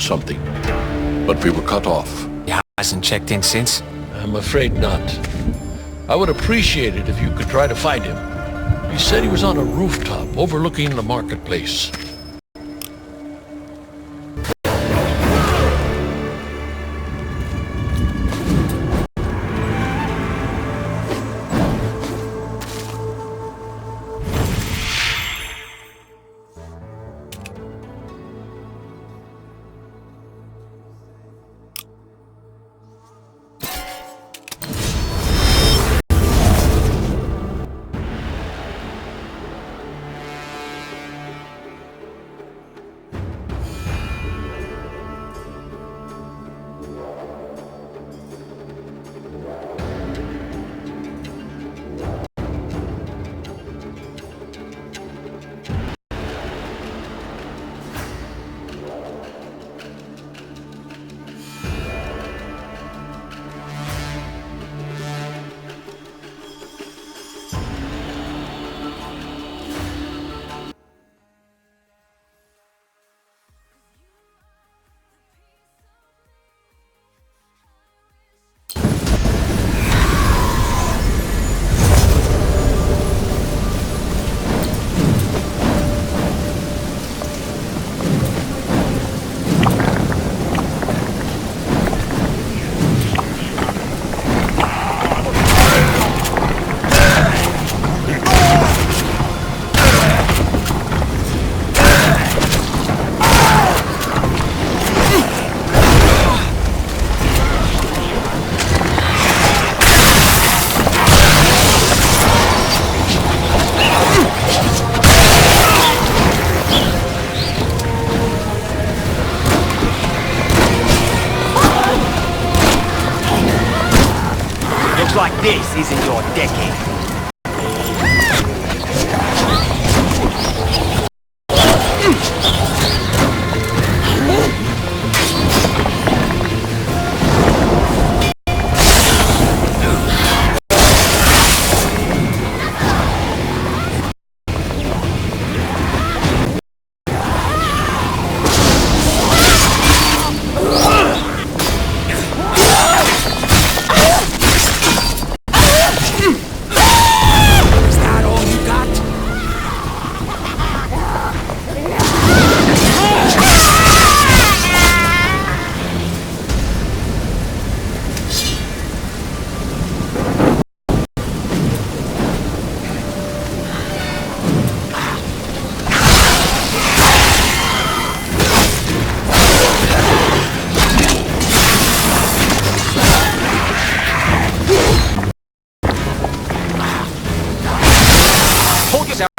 something, but we were cut off. He hasn't checked in since? I'm afraid not. I would appreciate it if you could try to find him. He said he was on a rooftop overlooking the marketplace. Like this isn't your decade.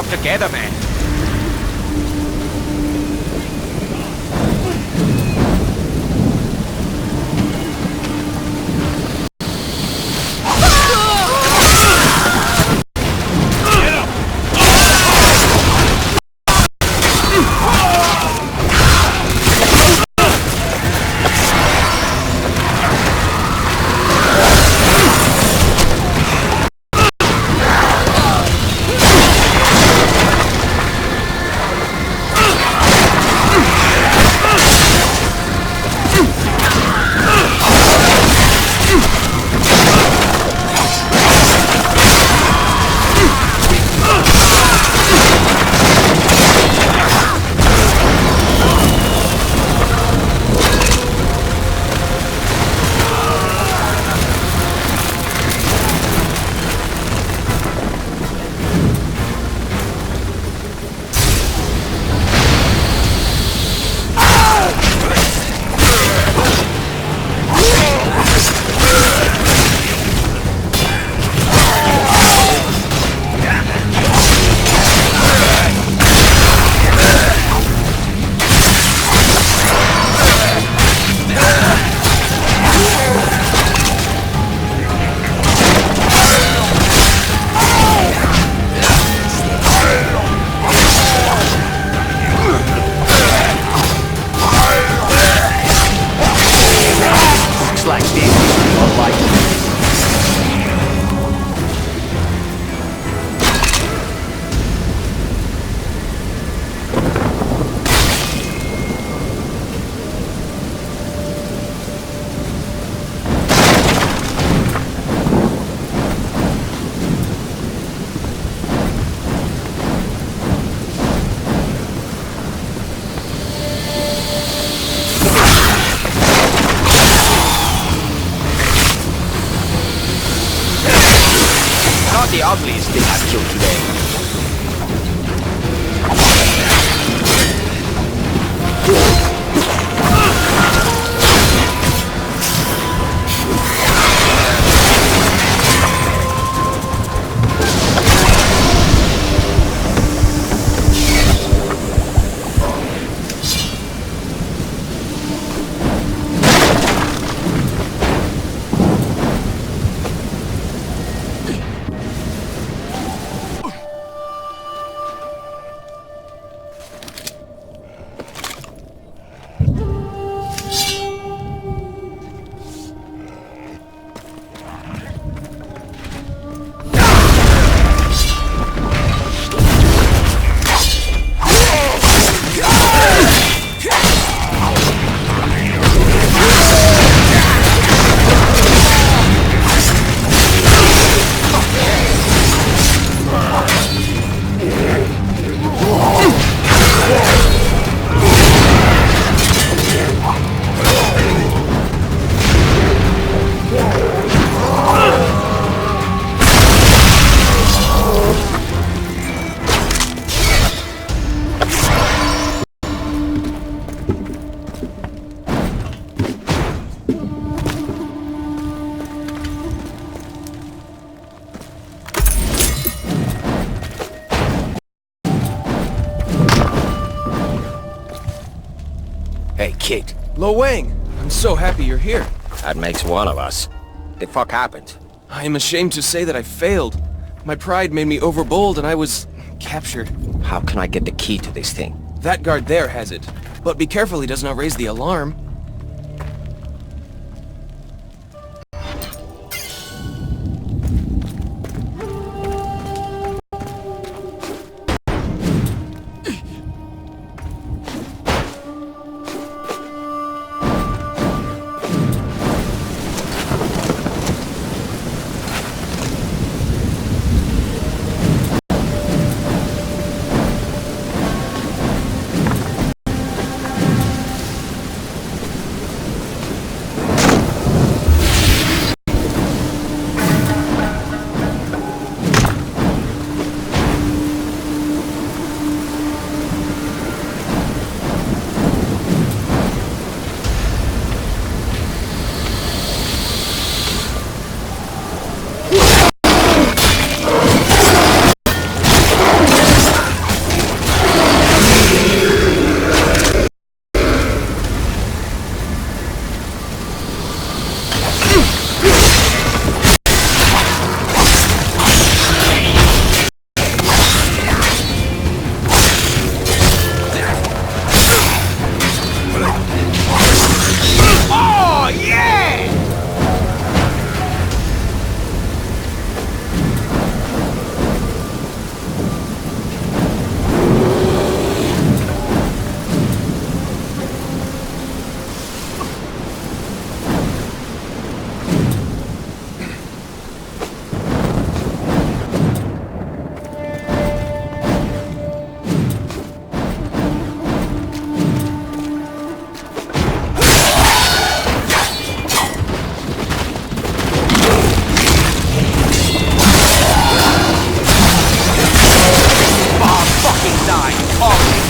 Together, man. the ugliest thing I've killed today. Hey, kid. Lo Wang, I'm so happy you're here. That makes one of us. The fuck happened? I am ashamed to say that I failed. My pride made me overbold and I was captured. How can I get the key to this thing? That guard there has it. But be careful he does not raise the alarm.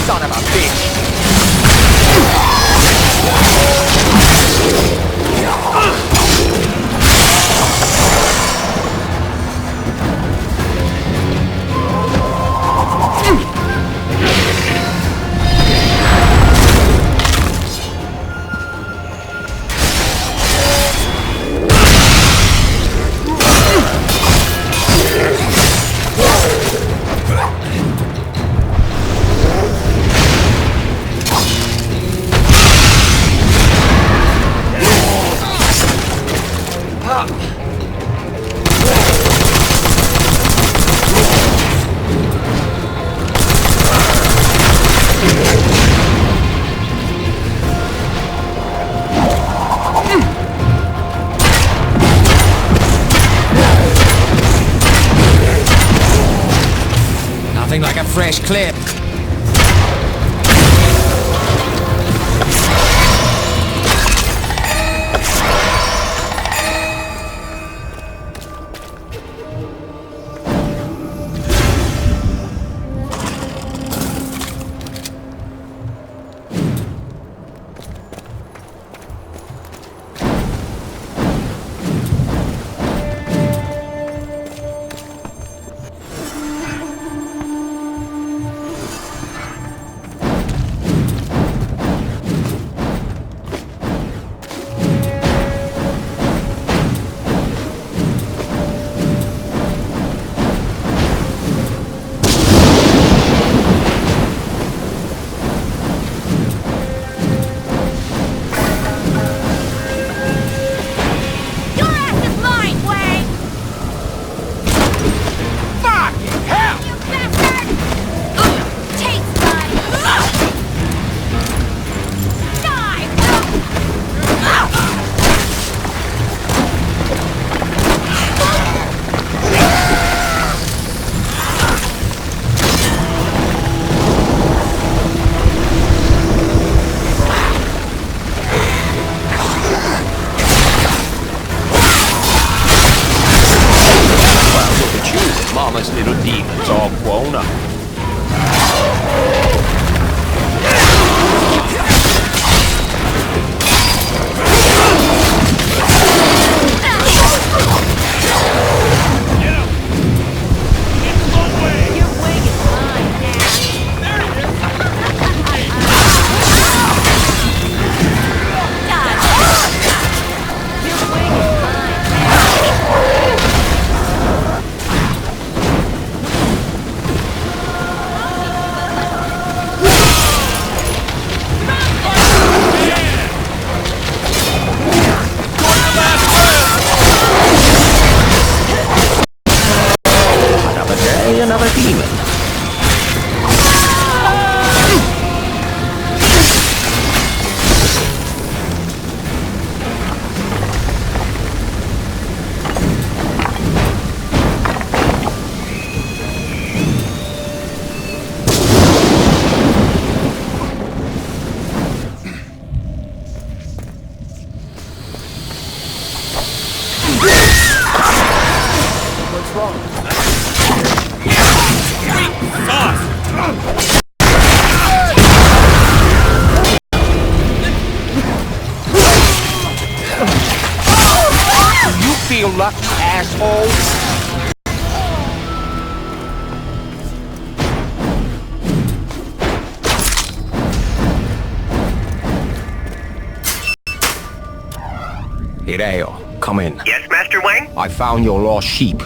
Son of a bitch! Nothing like a fresh clip. of luck, asshole? Hideo, come in. Yes, Master Wang? I found your lost sheep.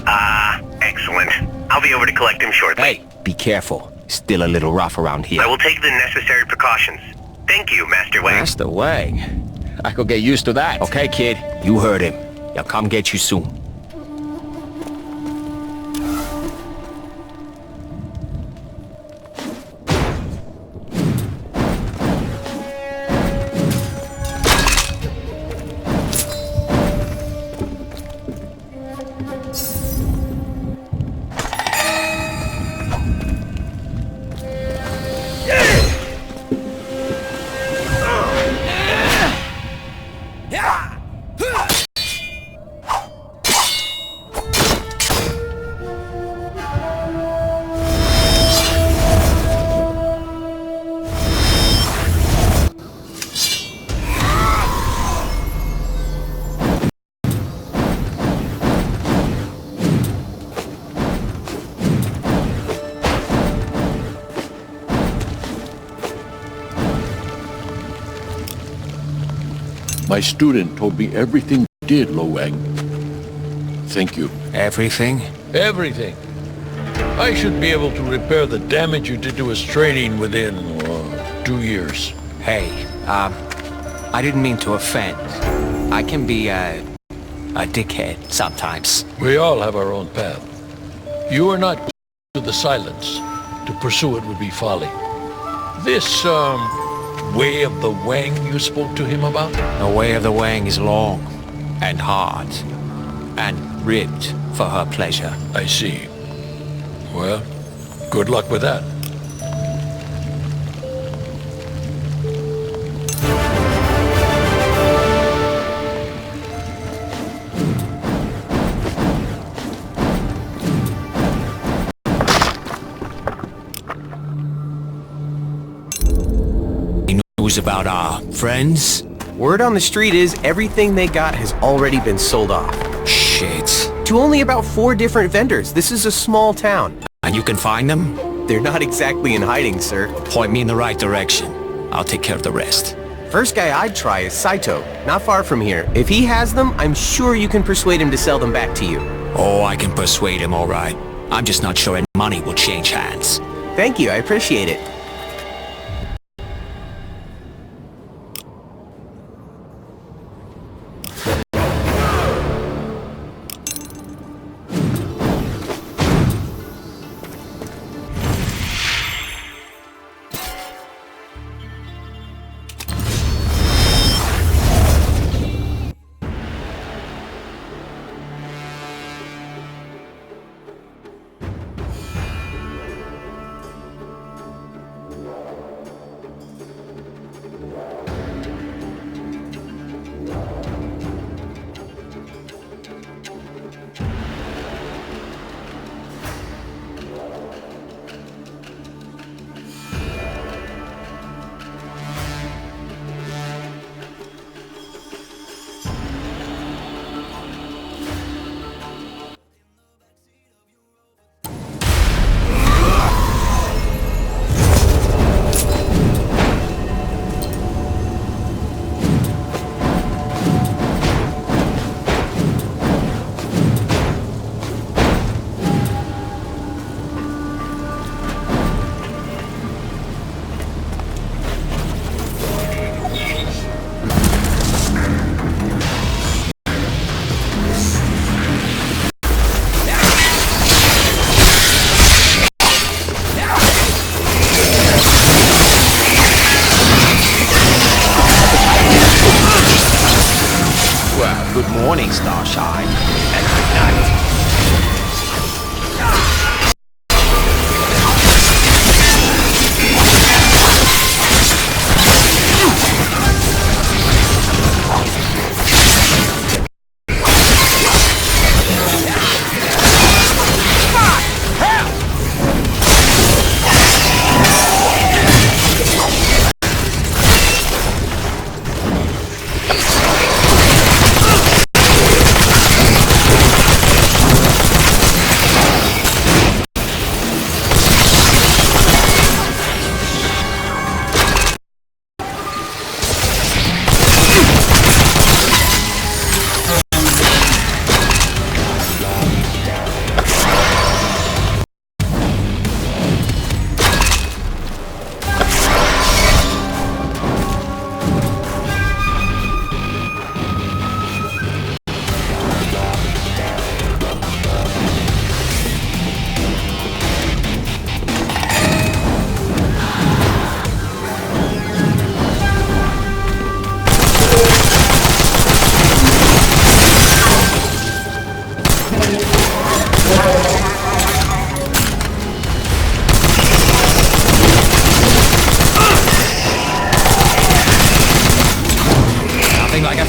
Excellent. I'll be over to collect him shortly. Hey, be careful. Still a little rough around here. I will take the necessary precautions. Thank you, Master Wang. Master Wang? I could get used to that. Okay, kid. You heard him. He'll come get you soon. My student told me everything you did, Lo Wang. Thank you. Everything? Everything. I should be able to repair the damage you did to his training within 2 years. Hey, I didn't mean to offend. I can be a dickhead sometimes. We all have our own path. You are not to the silence. To pursue it would be folly. This, way of the Wang you spoke to him about? The way of the Wang is long and hard and ribbed for her pleasure. I see. Well, good luck with that. News about our friends? Word on the street is everything they got has already been sold off. Shit. To only about 4 different vendors. This is a small town. And you can find them? They're not exactly in hiding, sir. Point me in the right direction. I'll take care of the rest. First guy I'd try is Saito, not far from here. If he has them, I'm sure you can persuade him to sell them back to you. Oh, I can persuade him, all right. I'm just not sure any money will change hands. Thank you, I appreciate it. Good morning, Starshine. And good night.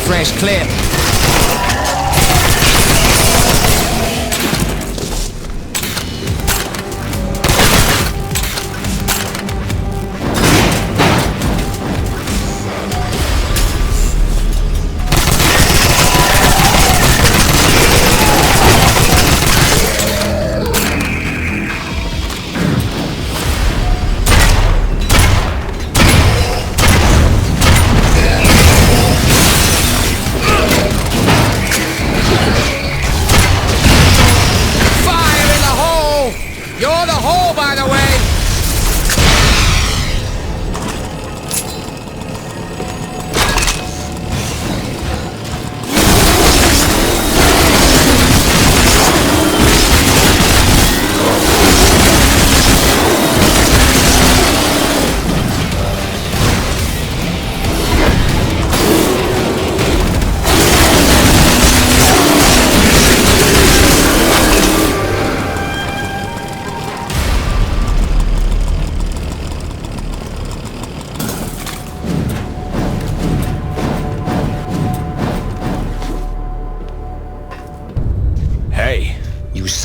fresh clip.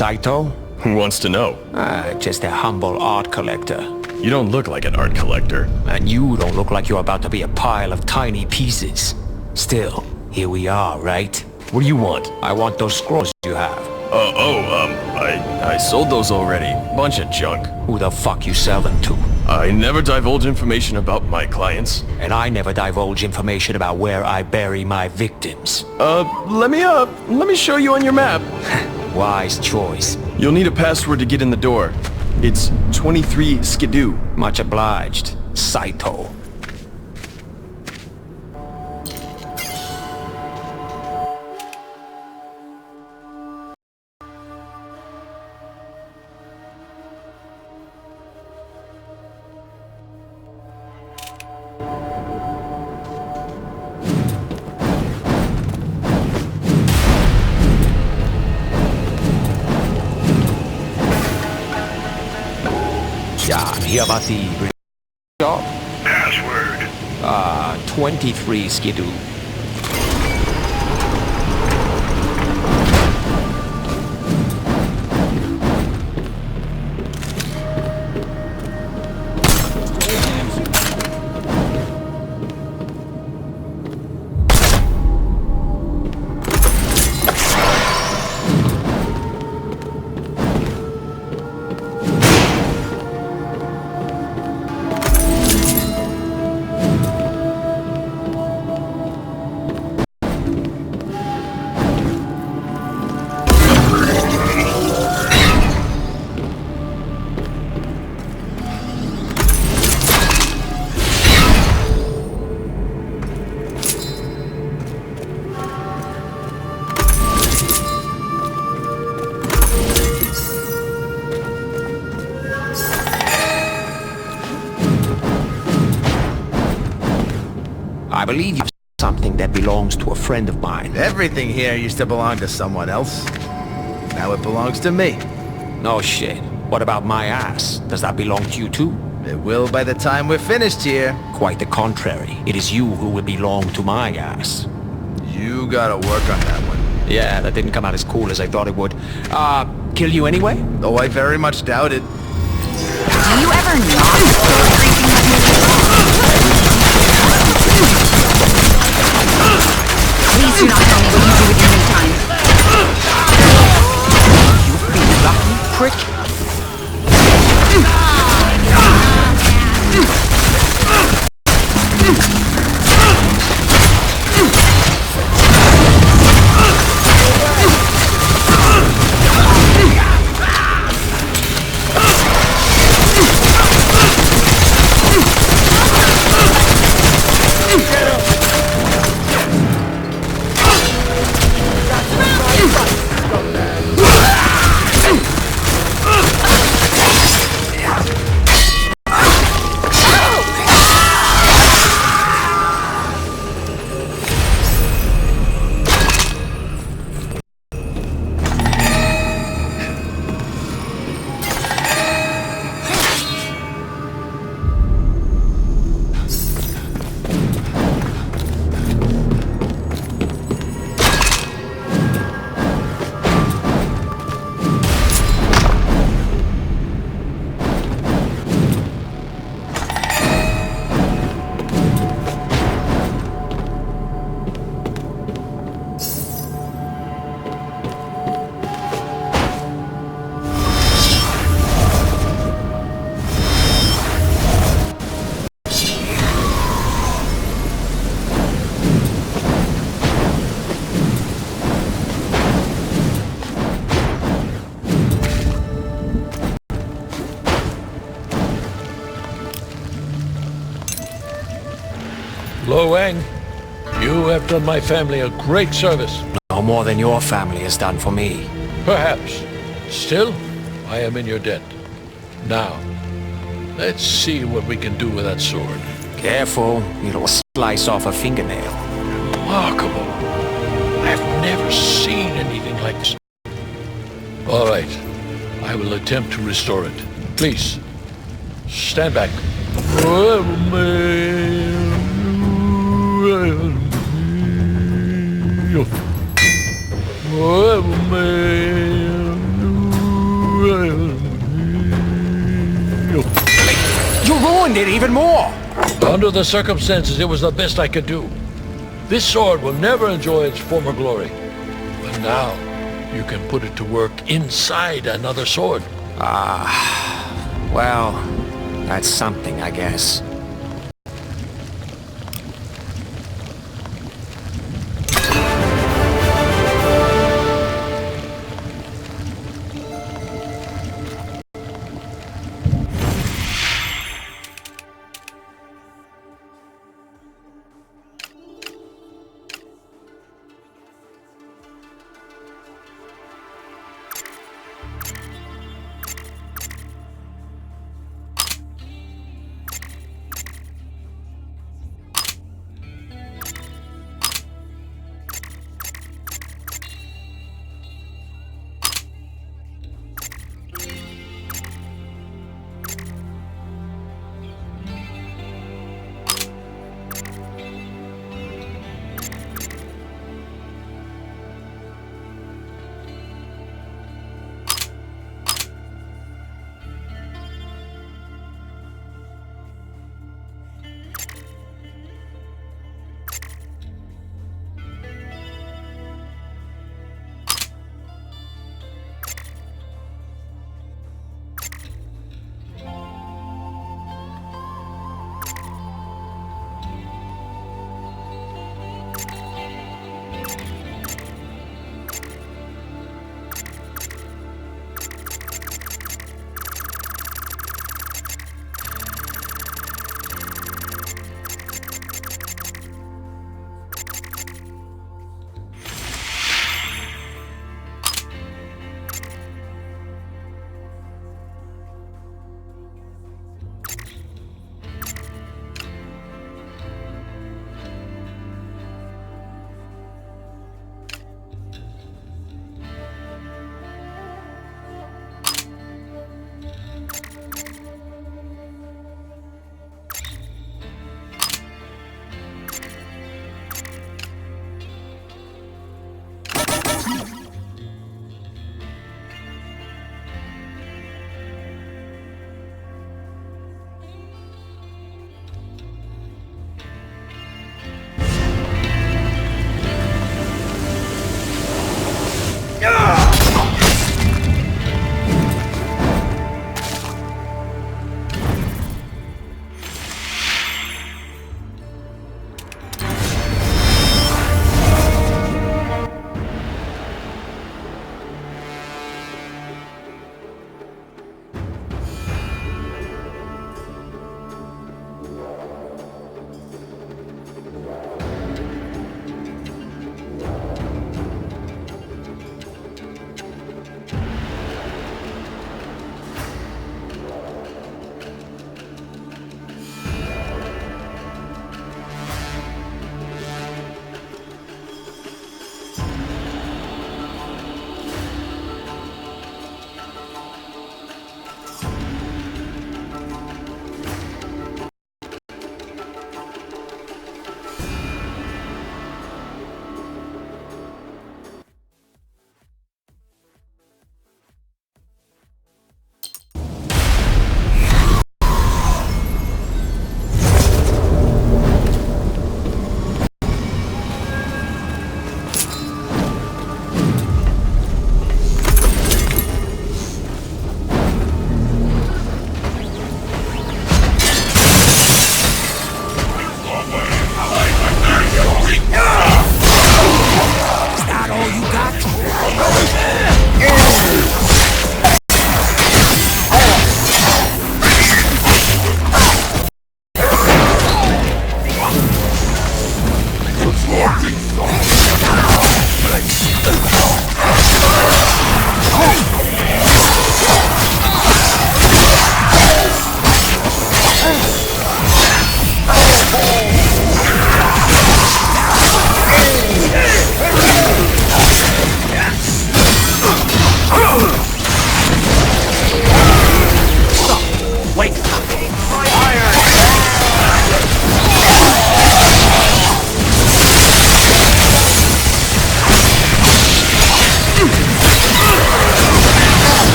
Saito? Who wants to know? Just a humble art collector. You don't look like an art collector. And you don't look like you're about to be a pile of tiny pieces. Still, here we are, right? What do you want? I want those scrolls you have. I sold those already. Bunch of junk. Who the fuck you sell them to? I never divulge information about my clients. And I never divulge information about where I bury my victims. Let me show you on your map. Wise choice. You'll need a password to get in the door. It's 23 Skidoo. Much obliged, Saito. Hear about the job? Password. 23 Skidoo. I believe you've something that belongs to a friend of mine. Everything here used to belong to someone else. Now it belongs to me. No shit. What about my ass? Does that belong to you too? It will by the time we're finished here. Quite the contrary. It is you who will belong to my ass. You gotta work on that one. Yeah, that didn't come out as cool as I thought it would. Kill you anyway? Though I very much doubt it. Do you ever not? Please do not tell me what you do with your me time. You big lucky prick. Lo Wang, you have done my family a great service. No more than your family has done for me. Perhaps. Still, I am in your debt. Now, let's see what we can do with that sword. Careful, it'll slice off a fingernail. Remarkable. I've never seen anything like this. All right. I will attempt to restore it. Please, stand back. You ruined it even more! Under the circumstances, it was the best I could do. This sword will never enjoy its former glory. But now, you can put it to work inside another sword. Well, that's something, I guess.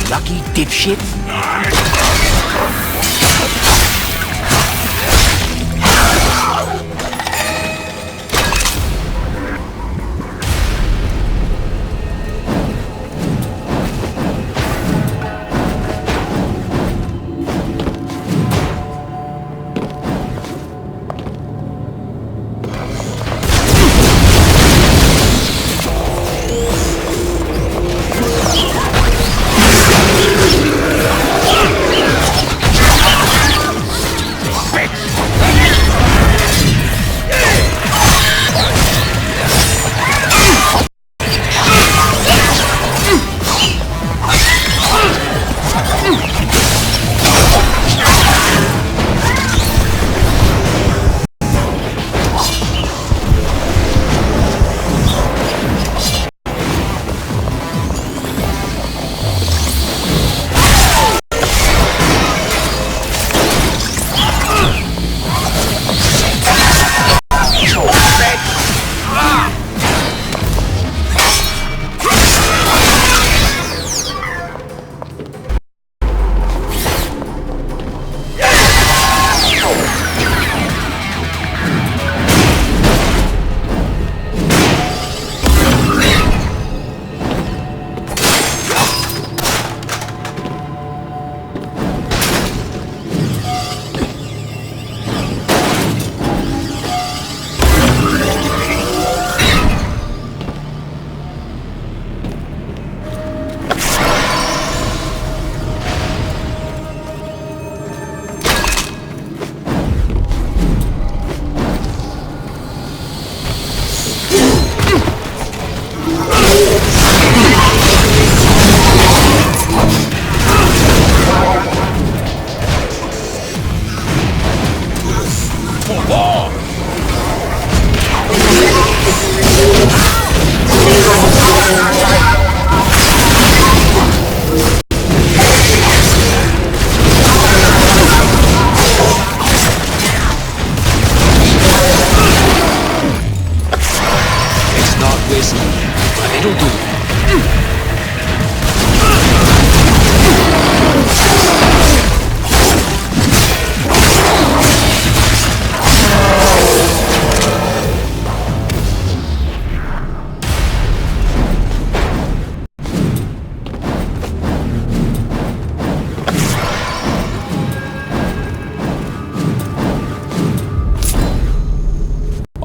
Lucky dipshit.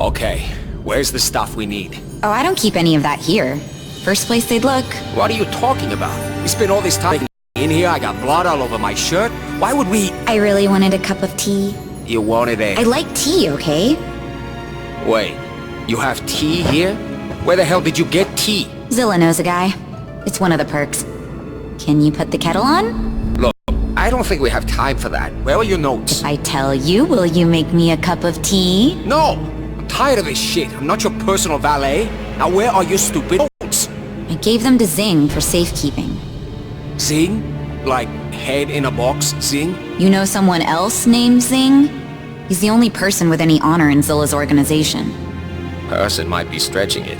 Okay, where's the stuff we need? Oh, I don't keep any of that here. First place they'd look. What are you talking about? We spent all this time in here, I got blood all over my shirt. Why would we... I really wanted a cup of tea. You wanted a... I like tea, okay? Wait, you have tea here? Where the hell did you get tea? Zilla knows a guy. It's one of the perks. Can you put the kettle on? Look, I don't think we have time for that. Where are your notes? If I tell you, will you make me a cup of tea? No! I'm tired of this shit. I'm not your personal valet. Now where are your stupid notes? I gave them to Zing for safekeeping. Zing? Like head in a box, Zing? You know someone else named Zing? He's the only person with any honor in Zilla's organization. Person might be stretching it,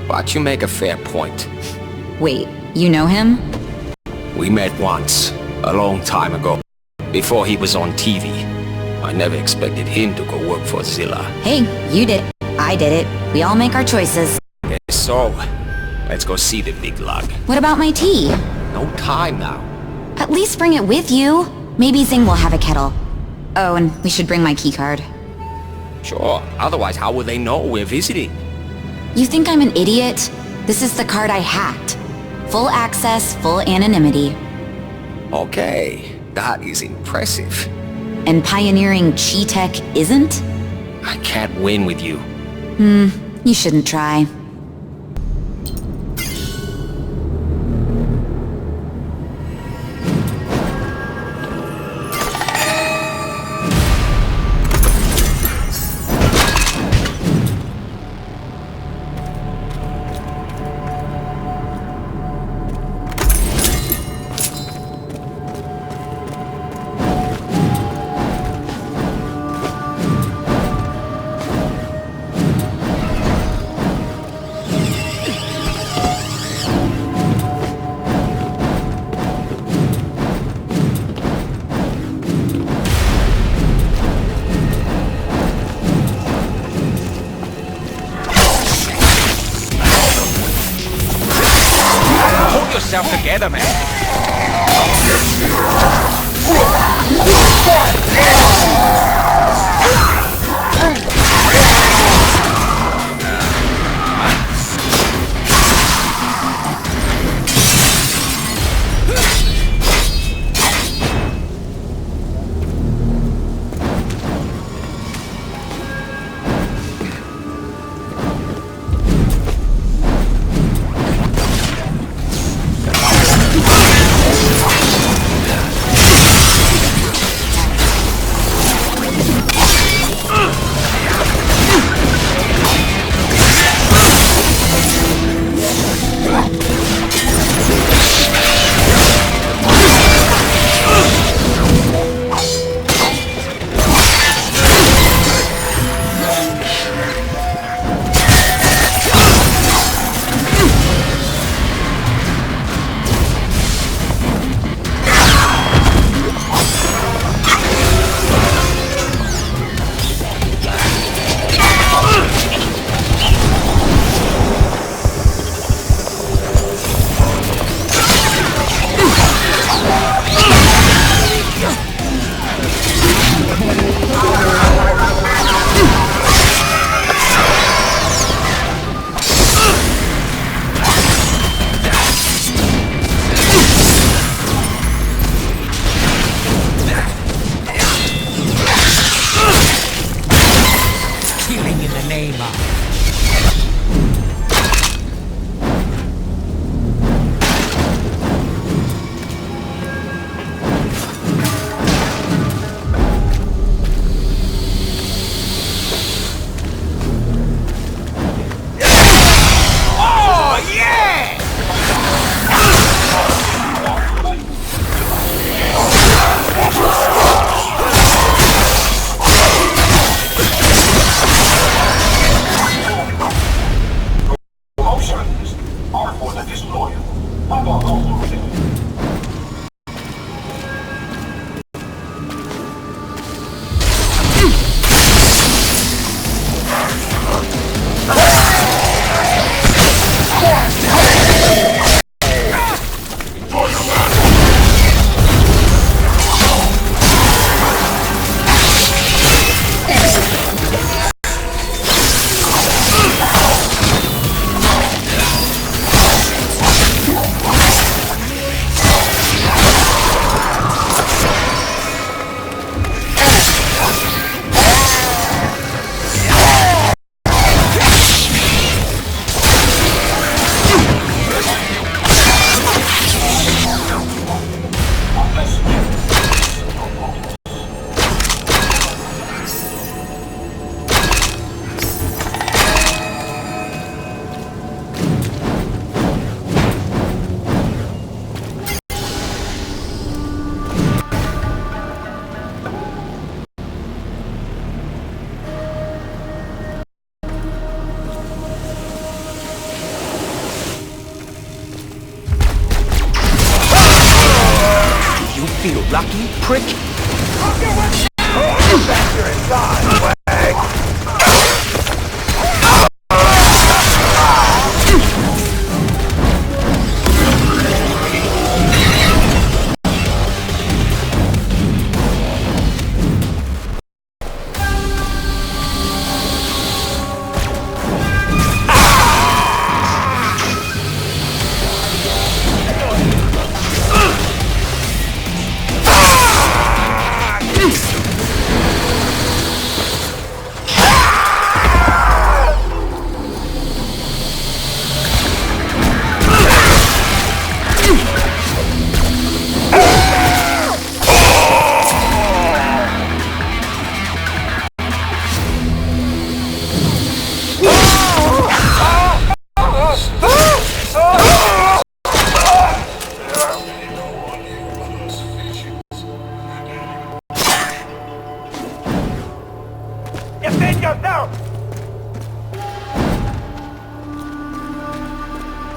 but you make a fair point. Wait, you know him? We met once, a long time ago, before he was on TV. I never expected him to go work for Zilla. Hey, you did it. I did it. We all make our choices. So, let's go see the big lug. What about my tea? No time now. At least bring it with you. Maybe Zing will have a kettle. Oh, and we should bring my keycard. Sure, otherwise how will they know we're visiting? You think I'm an idiot? This is the card I hacked. Full access, full anonymity. Okay, that is impressive. And pioneering Chi Tech isn't? I can't win with you. You shouldn't try. Hold yourself together, man. lucky prick. Defend yourself!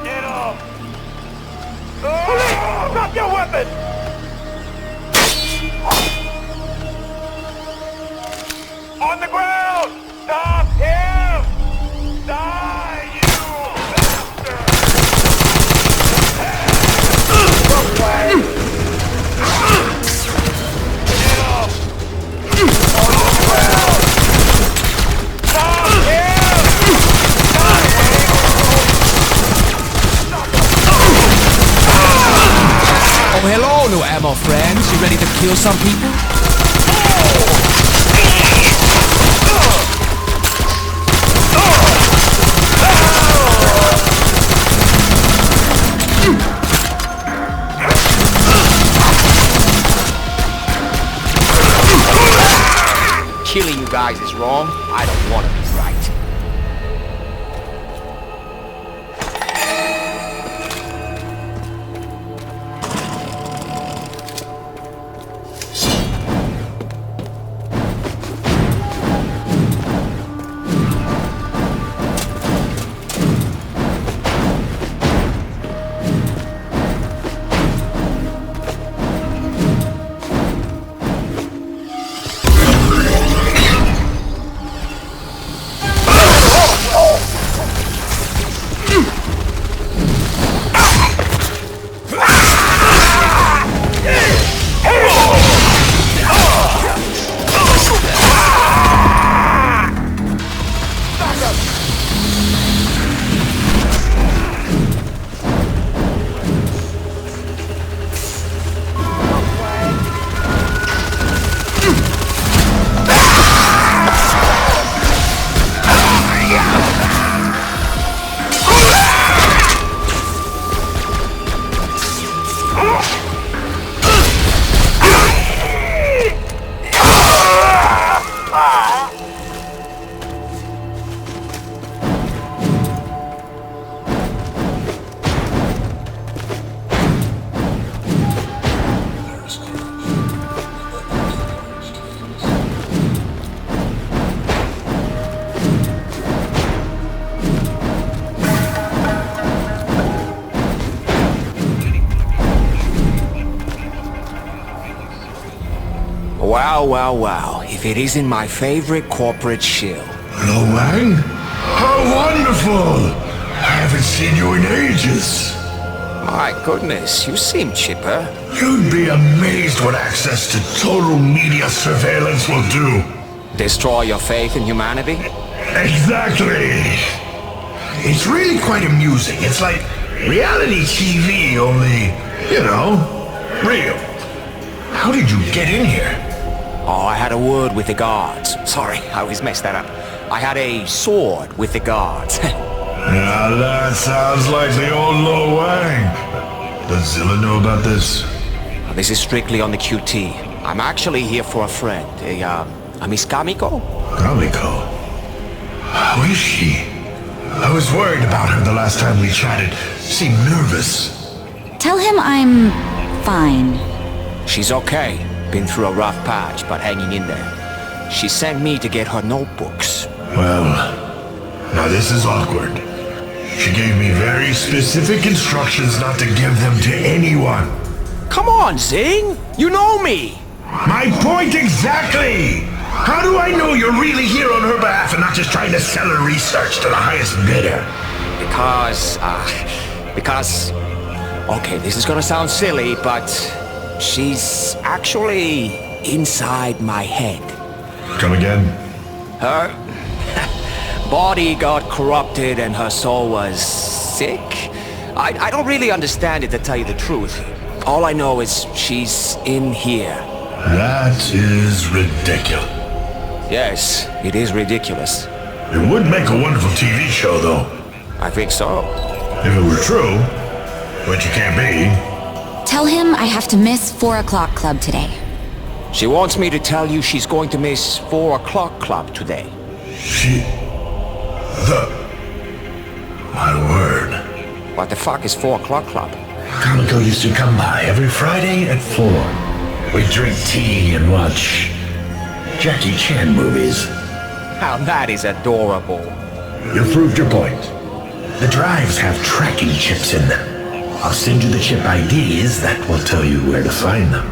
Get off! Police! Drop your weapon! On the ground! Stop him! Die, you bastard! Look away! Get off! On the ground! Stop him! Die, Oh, hello, new ammo friends. You ready to kill some people? Killing you guys is wrong. I don't want to be right. Wow, wow, wow. If it isn't my favorite corporate shill. Hello, Wang? How wonderful! I haven't seen you in ages. My goodness, you seem chipper. You'd be amazed what access to total media surveillance will do. Destroy your faith in humanity? Exactly! It's really quite amusing. It's like reality TV, only, you know, real. How did you get in here? Oh, I had a word with the guards. Sorry, I always mess that up. I had a sword with the guards. Now that sounds like the old Lo Wang. Does Zilla know about this? This is strictly on the QT. I'm actually here for a friend, a Miss Kamiko. Kamiko? How is she? I was worried about her the last time we chatted. Seemed nervous. Tell him I'm fine. She's okay. Been through a rough patch, but hanging in there. She sent me to get her notebooks. Well, now this is awkward. She gave me very specific instructions not to give them to anyone. Come on, Zing! You know me! My point exactly! How do I know you're really here on her behalf and not just trying to sell her research to the highest bidder? Because... Okay, this is gonna sound silly, but... she's actually inside my head. Come again? Her body got corrupted and her soul was sick. I don't really understand it, to tell you the truth. All I know is she's in here. That is ridiculous. Yes, it is ridiculous. It would make a wonderful TV show, though. I think so. If it were true, which it can't be. Tell him I have to miss 4 o'clock club today. She wants me to tell you she's going to miss 4 o'clock club today. My word. What the fuck is 4 o'clock club? Comico used to come by every Friday at 4. We'd drink tea and watch Jackie Chan movies. How that is adorable. You proved your point. The drives have tracking chips in them. I'll send you the chip IDs that will tell you where to find them.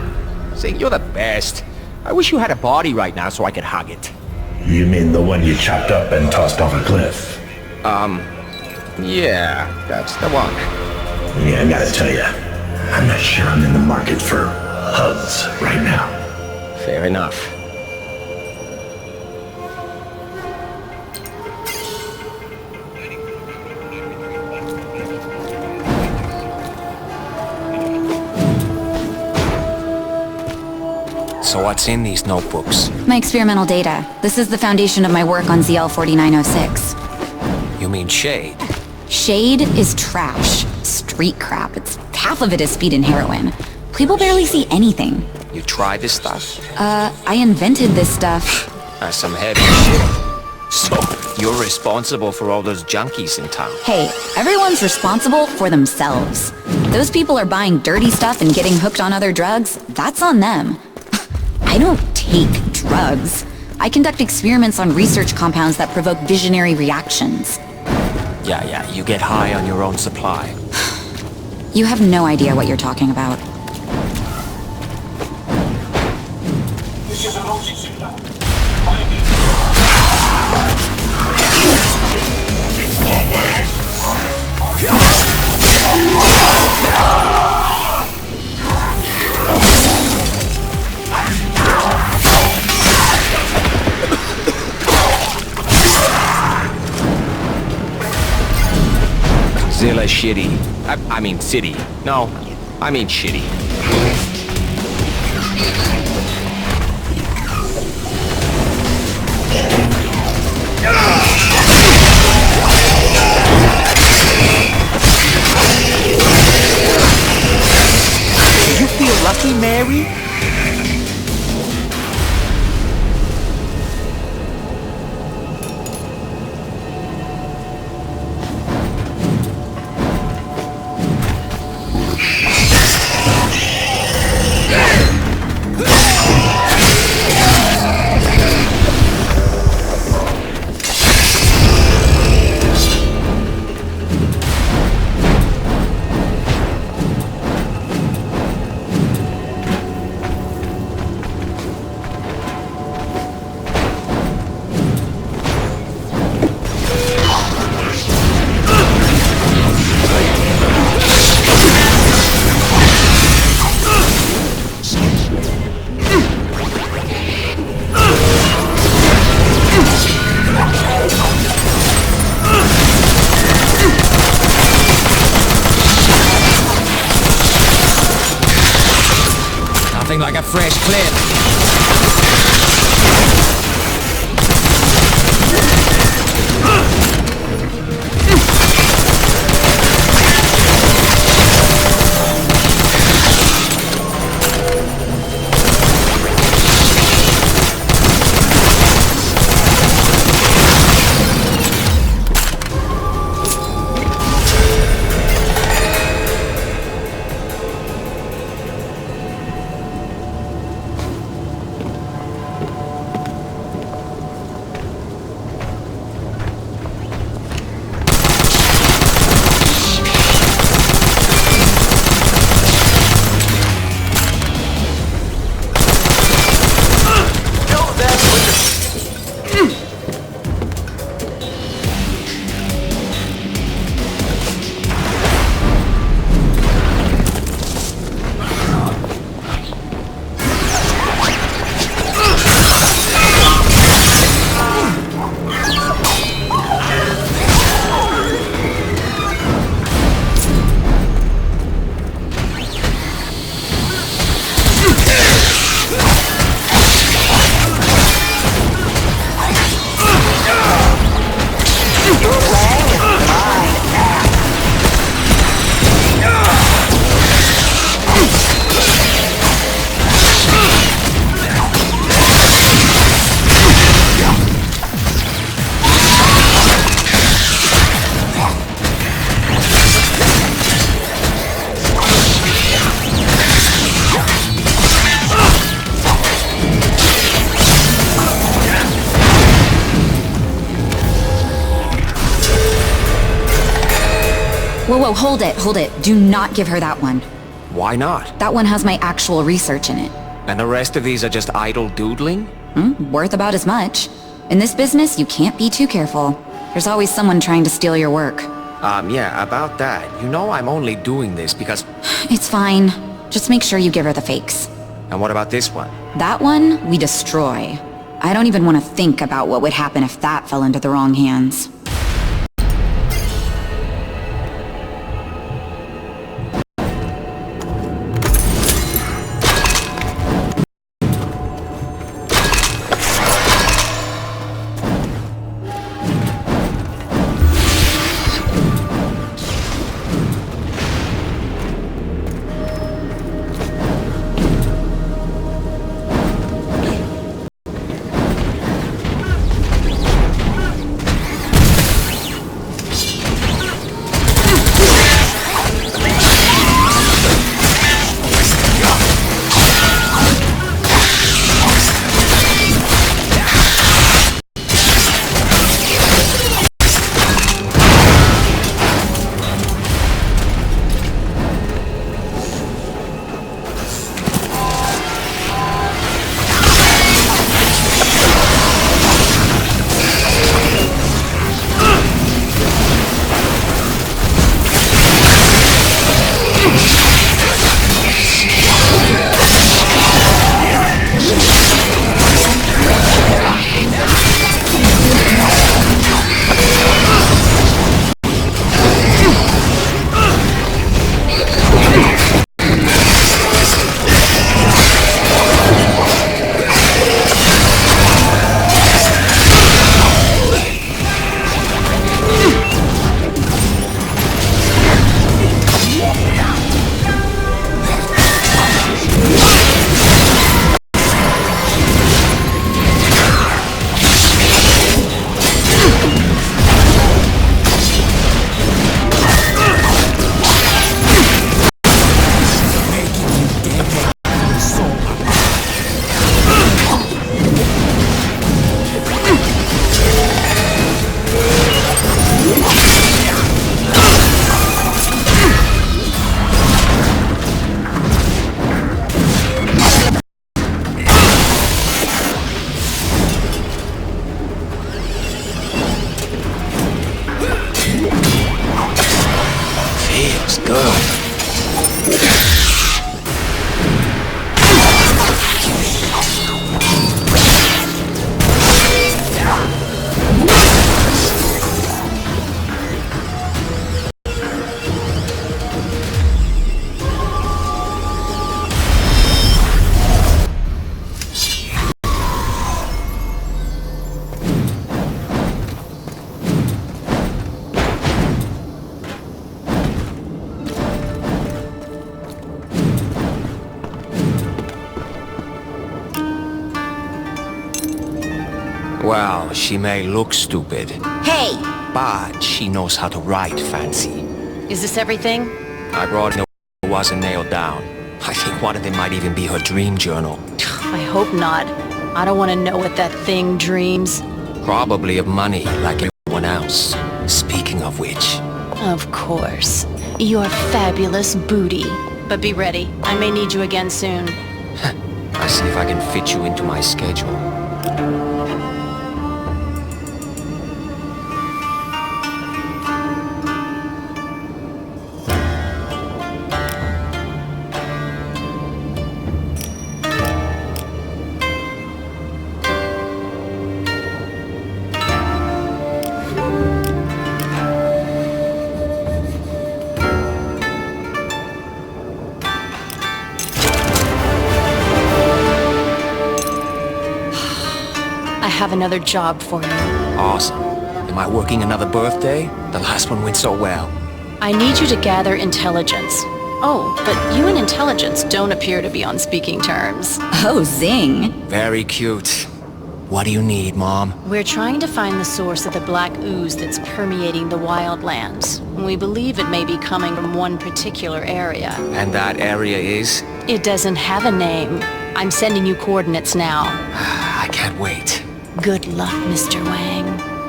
See, you're the best. I wish you had a body right now so I could hug it. You mean the one you chopped up and tossed off a cliff? Yeah, that's the one. Yeah, I gotta tell you, I'm not sure I'm in the market for hugs right now. Fair enough. So what's in these notebooks? My experimental data. This is the foundation of my work on ZL-4906. You mean Shade? Shade is trash. Street crap. Half of it is speed and heroin. People barely see anything. You tried this stuff? I invented this stuff. That's some heavy shit. So, you're responsible for all those junkies in town? Hey, everyone's responsible for themselves. Those people are buying dirty stuff and getting hooked on other drugs. That's on them. I don't take drugs. I conduct experiments on research compounds that provoke visionary reactions. Yeah, you get high on your own supply. You have no idea what you're talking about. Zilla shitty. I mean city. No, I mean shitty. Do you feel lucky, Mary? Nothing like a fresh clip. Whoa, hold it. Do not give her that one. Why not? That one has my actual research in it. And the rest of these are just idle doodling? Worth about as much. In this business, you can't be too careful. There's always someone trying to steal your work. Yeah, about that. You know I'm only doing this because... It's fine. Just make sure you give her the fakes. And what about this one? That one, we destroy. I don't even want to think about what would happen if that fell into the wrong hands. Well, she may look stupid. Hey! But she knows how to write fancy. Is this everything? I brought it wasn't nailed down. I think one of them might even be her dream journal. I hope not. I don't want to know what that thing dreams. Probably of money, like everyone else. Speaking of which... Of course. Your fabulous booty. But be ready. I may need you again soon. I'll see if I can fit you into my schedule. I have another job for you. Awesome. Am I working another birthday? The last one went so well. I need you to gather intelligence. Oh, but you and intelligence don't appear to be on speaking terms. Oh, zing. Very cute. What do you need, Mom? We're trying to find the source of the black ooze that's permeating the wildlands. We believe it may be coming from one particular area. And that area is? It doesn't have a name. I'm sending you coordinates now. I can't wait. Good luck, Mr. Wang.